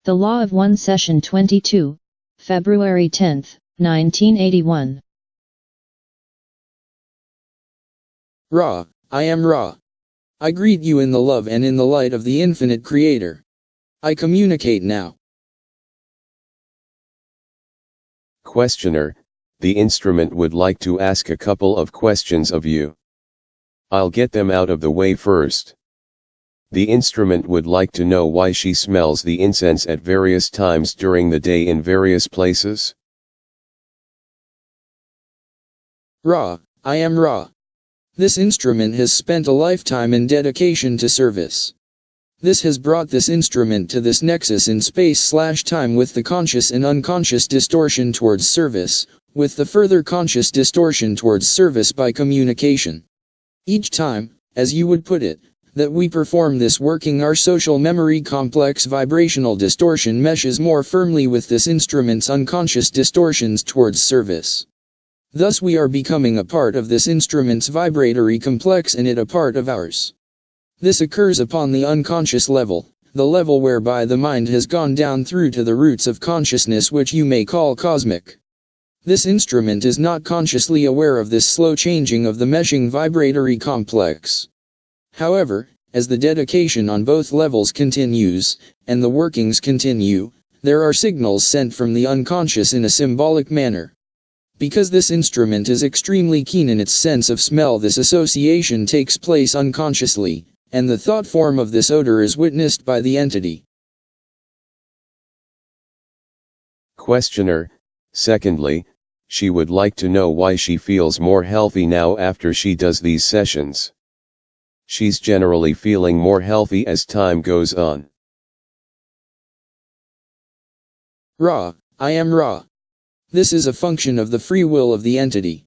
The Law of One Session 22, February 10, 1981. Ra, I am Ra. I greet you in the love and in the light of the infinite Creator. I communicate now. Questioner, the instrument would like to ask a couple of questions of you. I'll get them out of the way first. The instrument would like to know why she smells the incense at various times during the day in various places. Ra, I am Ra. This instrument has spent a lifetime in dedication to service. This has brought this instrument to this nexus in space/time with the conscious and unconscious distortion towards service, with the further conscious distortion towards service by communication. Each time, as you would put it, that we perform this working, our social memory complex vibrational distortion meshes more firmly with this instrument's unconscious distortions towards service. Thus we are becoming a part of this instrument's vibratory complex and it a part of ours. This occurs upon the unconscious level, the level whereby the mind has gone down through to the roots of consciousness, which you may call cosmic. This instrument is not consciously aware of this slow changing of the meshing vibratory complex. However, as the dedication on both levels continues, and the workings continue, there are signals sent from the unconscious in a symbolic manner. Because this instrument is extremely keen in its sense of smell, this association takes place unconsciously, and the thought form of this odor is witnessed by the entity. Questioner, secondly, she would like to know why she feels more healthy now after she does these sessions. She's generally feeling more healthy as time goes on. Ra, I am Ra. This is a function of the free will of the entity.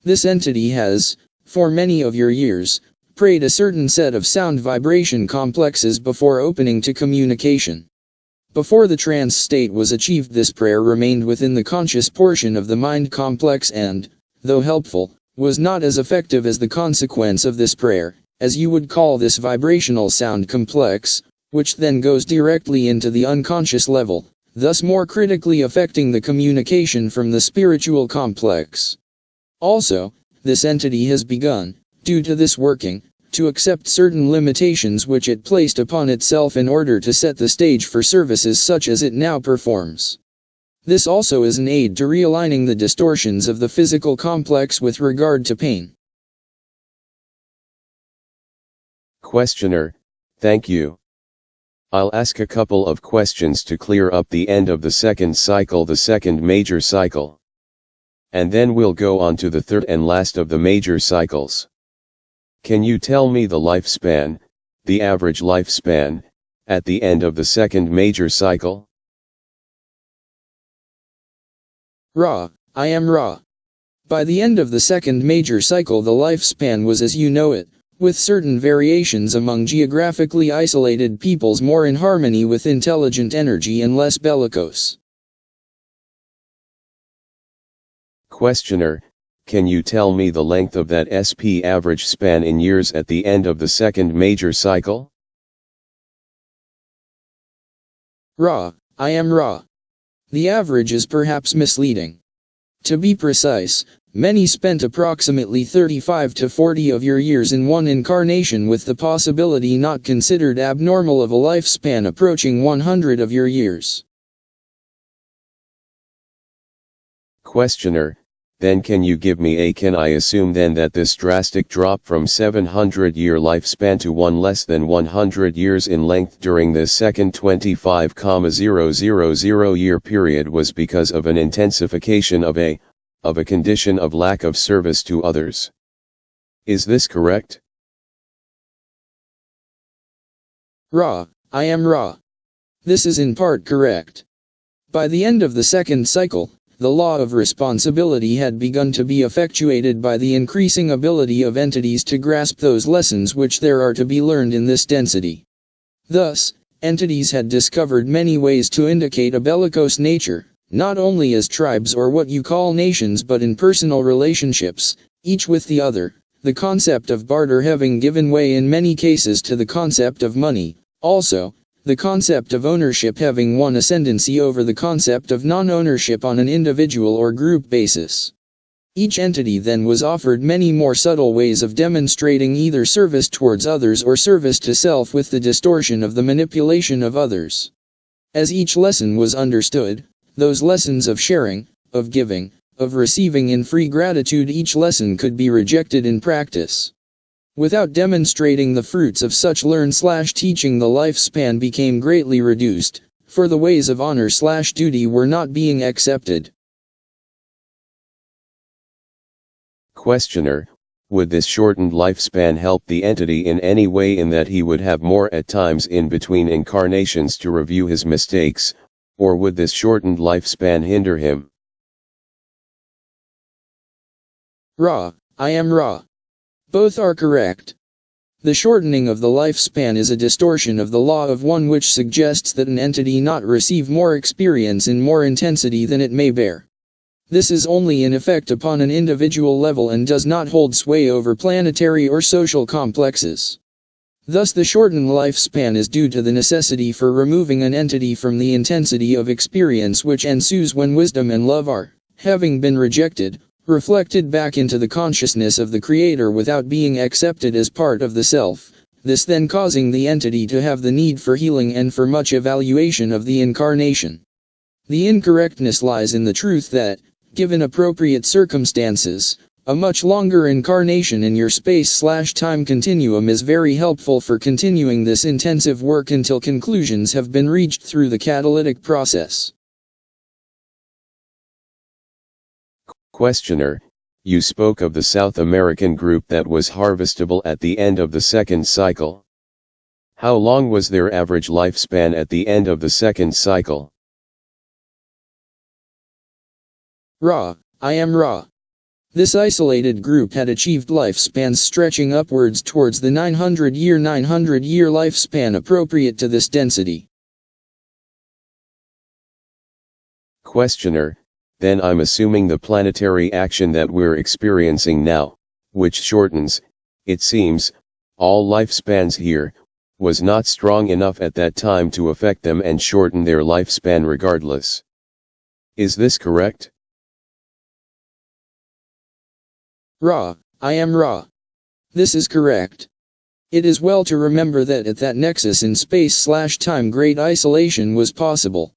This entity has, for many of your years, prayed a certain set of sound vibration complexes before opening to communication. Before the trance state was achieved, this prayer remained within the conscious portion of the mind complex and, though helpful, was not as effective as the consequence of this prayer, as you would call this vibrational sound complex, which then goes directly into the unconscious level, thus more critically affecting the communication from the spiritual complex. Also, this entity has begun, due to this working, to accept certain limitations which it placed upon itself in order to set the stage for services such as it now performs. This also is an aid to realigning the distortions of the physical complex with regard to pain. Questioner, thank you. I'll ask a couple of questions to clear up the end of the second cycle, the second major cycle. And then we'll go on to the third and last of the major cycles. Can you tell me the lifespan, the average lifespan, at the end of the second major cycle? Ra, I am Ra. By the end of the second major cycle, the lifespan was as you know it, with certain variations among geographically isolated peoples more in harmony with intelligent energy and less bellicose. Questioner, can you tell me the length of that SP average span in years at the end of the second major cycle? Ra, I am Ra. The average is perhaps misleading. To be precise, many spent approximately 35 to 40 of your years in one incarnation, with the possibility not considered abnormal of a lifespan approaching 100 of your years. Questioner, then can you give me can I assume then that this drastic drop from 700-year lifespan to one less than 100 years in length during this second 25,000-year period was because of an intensification of a condition of lack of service to others? Is this correct? Ra, I am Ra. This is in part correct. By the end of the second cycle, the law of responsibility had begun to be effectuated by the increasing ability of entities to grasp those lessons which there are to be learned in this density. Thus, entities had discovered many ways to indicate a bellicose nature, not only as tribes or what you call nations but in personal relationships, each with the other, the concept of barter having given way in many cases to the concept of money. Also, the concept of ownership having one ascendancy over the concept of non-ownership on an individual or group basis. Each entity then was offered many more subtle ways of demonstrating either service towards others or service to self with the distortion of the manipulation of others. As each lesson was understood, those lessons of sharing, of giving, of receiving in free gratitude, each lesson could be rejected in practice. Without demonstrating the fruits of such learn/teaching, the lifespan became greatly reduced, for the ways of honor/duty were not being accepted. Questioner, would this shortened lifespan help the entity in any way, in that he would have more at times in between incarnations to review his mistakes, or would this shortened lifespan hinder him? Ra, I am Ra. Both are correct. The shortening of the lifespan is a distortion of the law of one, which suggests that an entity not receive more experience in more intensity than it may bear. This is only in effect upon an individual level and does not hold sway over planetary or social complexes. Thus the shortened lifespan is due to the necessity for removing an entity from the intensity of experience which ensues when wisdom and love are, having been rejected, reflected back into the consciousness of the Creator without being accepted as part of the self, this then causing the entity to have the need for healing and for much evaluation of the incarnation. The incorrectness lies in the truth that, given appropriate circumstances, a much longer incarnation in your space/time continuum is very helpful for continuing this intensive work until conclusions have been reached through the catalytic process. Questioner, you spoke of the South American group that was harvestable at the end of the second cycle. How long was their average lifespan at the end of the second cycle? Ra, I am Ra. This isolated group had achieved lifespans stretching upwards towards the 900-year lifespan appropriate to this density. Questioner, then I'm assuming the planetary action that we're experiencing now, which shortens, it seems, all lifespans here, was not strong enough at that time to affect them and shorten their lifespan regardless. Is this correct? Ra, I am Ra. This is correct. It is well to remember that at that nexus in space/time great isolation was possible.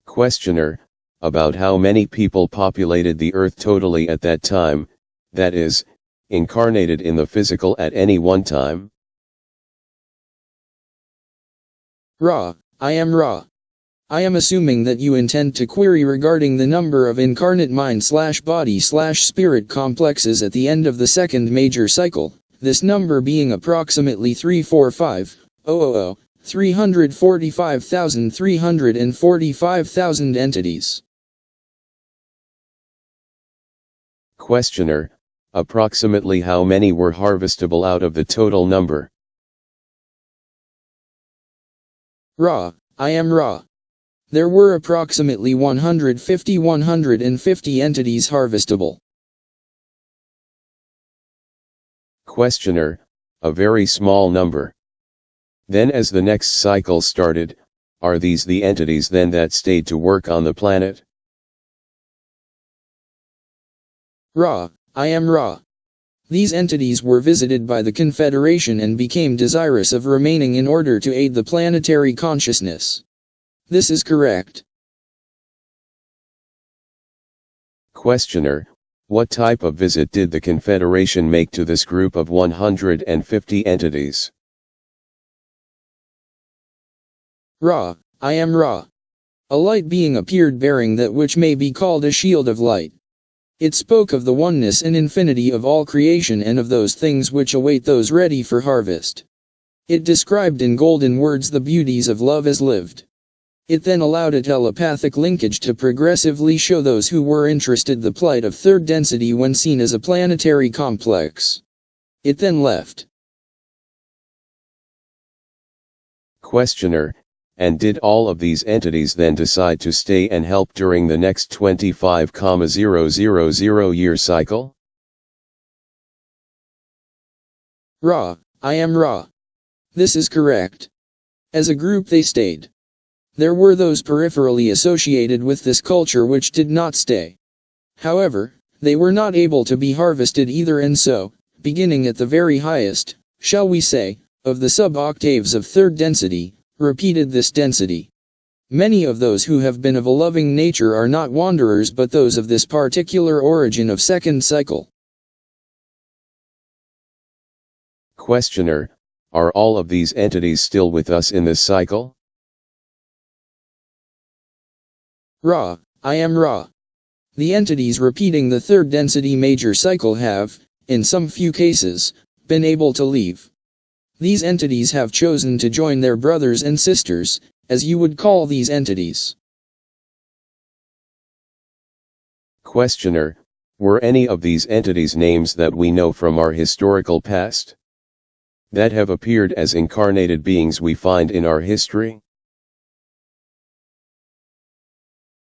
Questioner, about how many people populated the Earth totally at that time, that is, incarnated in the physical at any one time? Ra, I am Ra. I am assuming that you intend to query regarding the number of incarnate mind/body/spirit complexes at the end of the second major cycle, this number being approximately 345,000, 345,345,000 entities. Questioner, approximately how many were harvestable out of the total number? Ra, I am Ra. There were approximately 150 entities harvestable. Questioner, a very small number. Then as the next cycle started, are these the entities then that stayed to work on the planet? Ra, I am Ra. These entities were visited by the Confederation and became desirous of remaining in order to aid the planetary consciousness. This is correct. Questioner, what type of visit did the Confederation make to this group of 150 entities? Ra, I am Ra. A light being appeared bearing that which may be called a shield of light. It spoke of the oneness and infinity of all creation and of those things which await those ready for harvest. It described in golden words the beauties of love as lived. It then allowed a telepathic linkage to progressively show those who were interested the plight of third density when seen as a planetary complex. It then left. Questioner, and did all of these entities then decide to stay and help during the next 25,000 year cycle? Ra, I am Ra. This is correct. As a group they stayed. There were those peripherally associated with this culture which did not stay. However, they were not able to be harvested either, and so, beginning at the very highest, shall we say, of the sub-octaves of third density, repeated this density. Many of those who have been of a loving nature are not wanderers but those of this particular origin of second cycle. Questioner, are all of these entities still with us in this cycle? Ra, I am Ra. The entities repeating the third density major cycle have, in some few cases, been able to leave. These entities have chosen to join their brothers and sisters, as you would call these entities. Questioner, were any of these entities names that we know from our historical past? That have appeared as incarnated beings we find in our history?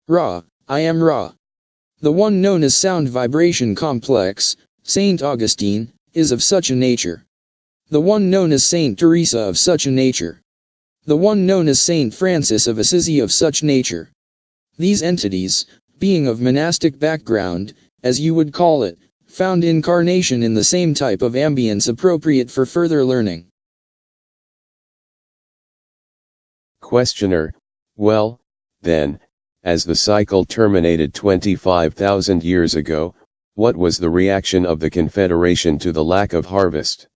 Ra, I am Ra. The one known as sound vibration complex, Saint Augustine, is of such a nature. The one known as Saint Teresa of such a nature. The one known as Saint Francis of Assisi of such nature. These entities, being of monastic background, as you would call it, found incarnation in the same type of ambience appropriate for further learning. Questioner, well, then, as the cycle terminated 25,000 years ago, what was the reaction of the Confederation to the lack of harvest?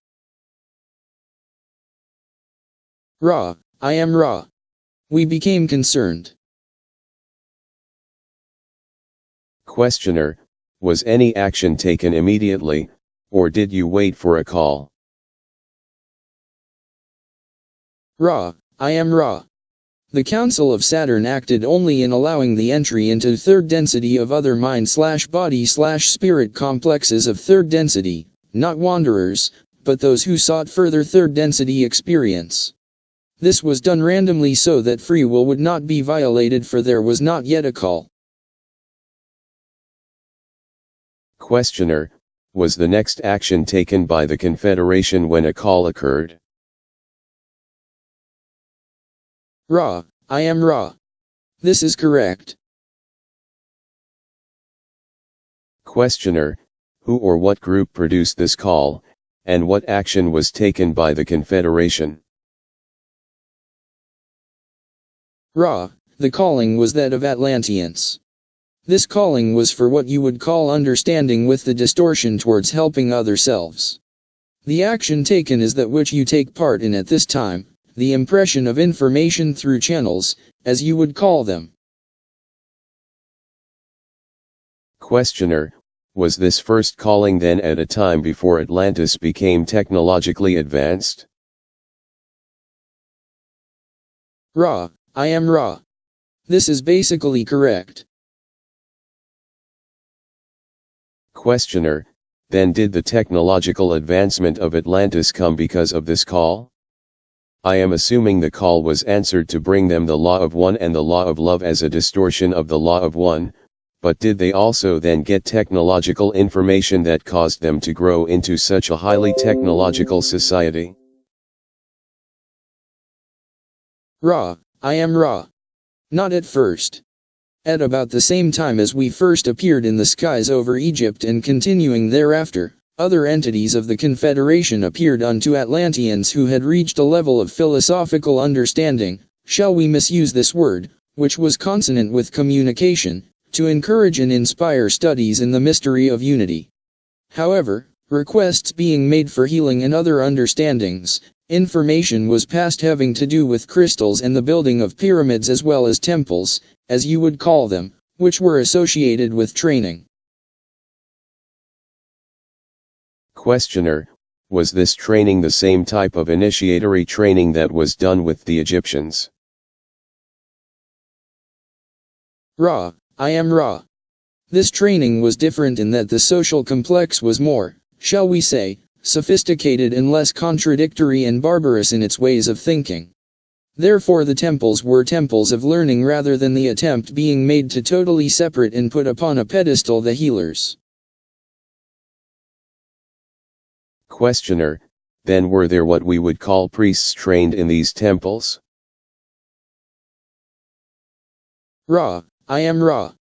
Ra, I am Ra. We became concerned. Questioner, was any action taken immediately, or did you wait for a call? Ra, I am Ra. The Council of Saturn acted only in allowing the entry into third density of other mind/body/spirit complexes of third density, not wanderers, but those who sought further third density experience. This was done randomly so that free will would not be violated, for there was not yet a call. Questioner, was the next action taken by the Confederation when a call occurred? Ra, I am Ra. This is correct. Questioner, who or what group produced this call, and what action was taken by the Confederation? Ra, the calling was that of Atlanteans. This calling was for what you would call understanding with the distortion towards helping other selves. The action taken is that which you take part in at this time, the impression of information through channels, as you would call them. Questioner, was this first calling then at a time before Atlantis became technologically advanced? Ra, I am Ra. This is basically correct. Questioner, then did the technological advancement of Atlantis come because of this call? I am assuming the call was answered to bring them the law of one and the law of love as a distortion of the law of one, but did they also then get technological information that caused them to grow into such a highly technological society? Ra, I am Ra. Not at first. At about the same time as we first appeared in the skies over Egypt and continuing thereafter, other entities of the Confederation appeared unto Atlanteans who had reached a level of philosophical understanding, shall we misuse this word, which was consonant with communication, to encourage and inspire studies in the mystery of unity. However, requests being made for healing and other understandings, information was passed having to do with crystals and the building of pyramids as well as temples, as you would call them, which were associated with training. Questioner, was this training the same type of initiatory training that was done with the Egyptians? Ra, I am Ra. This training was different in that the social complex was more, shall we say, sophisticated and less contradictory and barbarous in its ways of thinking. Therefore the temples were temples of learning rather than the attempt being made to totally separate and put upon a pedestal the healers. Questioner, then were there what we would call priests trained in these temples? Ra, I am Ra.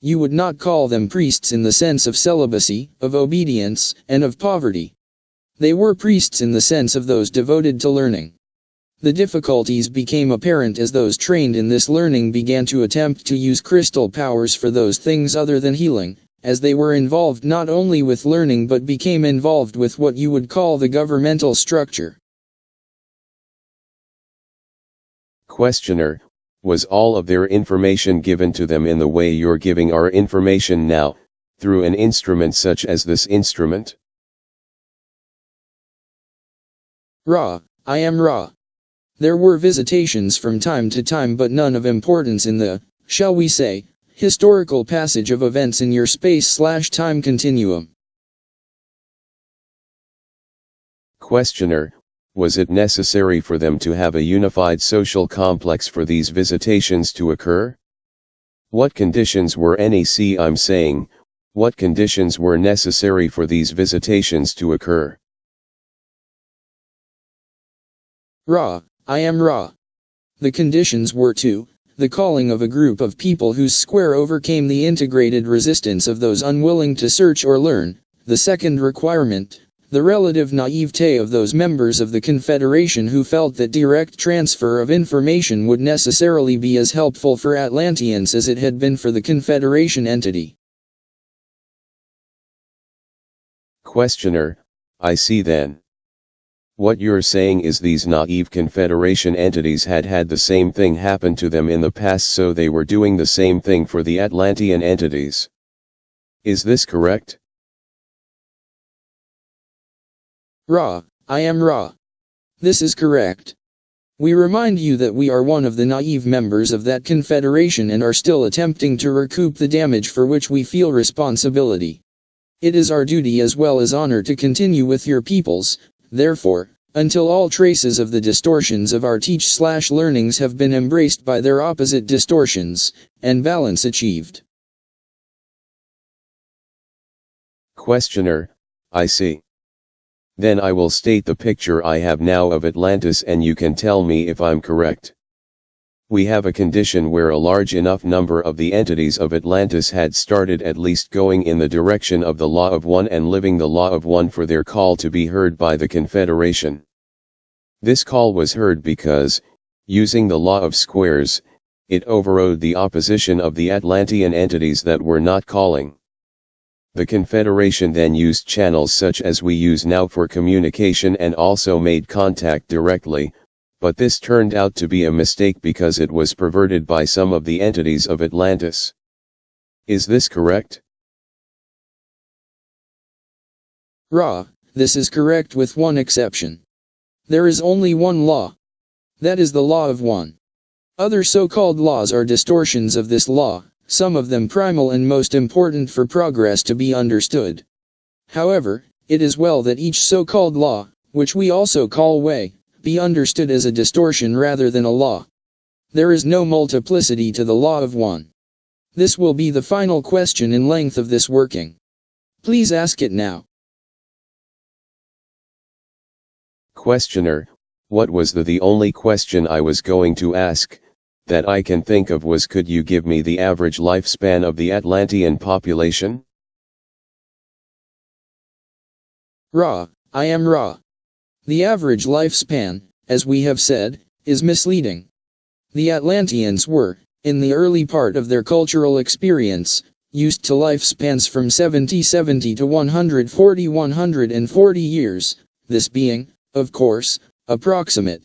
You would not call them priests in the sense of celibacy, of obedience, and of poverty. They were priests in the sense of those devoted to learning. The difficulties became apparent as those trained in this learning began to attempt to use crystal powers for those things other than healing, as they were involved not only with learning but became involved with what you would call the governmental structure. Questioner, was all of their information given to them in the way you're giving our information now, through an instrument such as this instrument? Ra, I am Ra. There were visitations from time to time but none of importance in the, shall we say, historical passage of events in your space/time continuum. Questioner, was it necessary for them to have a unified social complex for these visitations to occur? What conditions were I'm saying, what conditions were necessary for these visitations to occur? Ra, I am Ra. The conditions were 2. The calling of a group of people whose square overcame the integrated resistance of those unwilling to search or learn. The second requirement, the relative naivete of those members of the Confederation who felt that direct transfer of information would necessarily be as helpful for Atlanteans as it had been for the Confederation entity. Questioner, I see then. What you're saying is these naive Confederation entities had the same thing happen to them in the past, so they were doing the same thing for the Atlantean entities. Is this correct? Ra, I am Ra. This is correct. We remind you that we are one of the naive members of that confederation and are still attempting to recoup the damage for which we feel responsibility. It is our duty as well as honor to continue with your peoples, therefore, until all traces of the distortions of our teach/learnings have been embraced by their opposite distortions, and balance achieved. Questioner, I see. Then I will state the picture I have now of Atlantis and you can tell me if I'm correct. We have a condition where a large enough number of the entities of Atlantis had started at least going in the direction of the Law of One and living the Law of One for their call to be heard by the Confederation. This call was heard because, using the Law of Squares, it overrode the opposition of the Atlantean entities that were not calling. The Confederation then used channels such as we use now for communication and also made contact directly, but this turned out to be a mistake because it was perverted by some of the entities of Atlantis. Is this correct? Ra, this is correct with one exception. There is only one law. That is the Law of One. Other so-called laws are distortions of this law, some of them primal and most important for progress to be understood. However, it is well that each so-called law, which we also call way, be understood as a distortion rather than a law. There is no multiplicity to the Law of One. This will be the final question in length of this working. Please ask it now. Questioner, what was the only question I was going to ask, that I can think of was could you give me the average lifespan of the Atlantean population? Ra, I am Ra. The average lifespan, as we have said, is misleading. The Atlanteans were, in the early part of their cultural experience, used to lifespans from 70 to 140 years, this being, of course, approximate.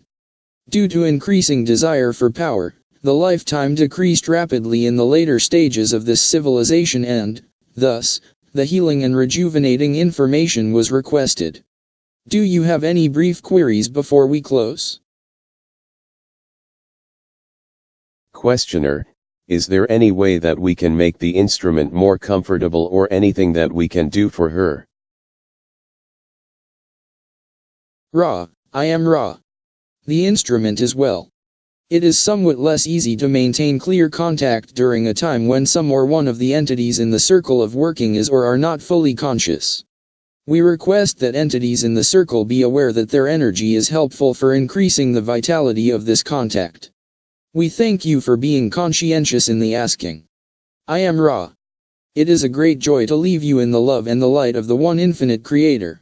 Due to increasing desire for power, the lifetime decreased rapidly in the later stages of this civilization and, thus, the healing and rejuvenating information was requested. Do you have any brief queries before we close? Questioner, is there any way that we can make the instrument more comfortable or anything that we can do for her? Ra, I am Ra. The instrument is well. It is somewhat less easy to maintain clear contact during a time when some or one of the entities in the circle of working is or are not fully conscious. We request that entities in the circle be aware that their energy is helpful for increasing the vitality of this contact. We thank you for being conscientious in the asking. I am Ra. It is a great joy to leave you in the love and the light of the one infinite Creator.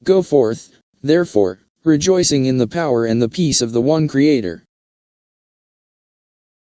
Go forth, therefore, rejoicing in the power and the peace of the one Creator.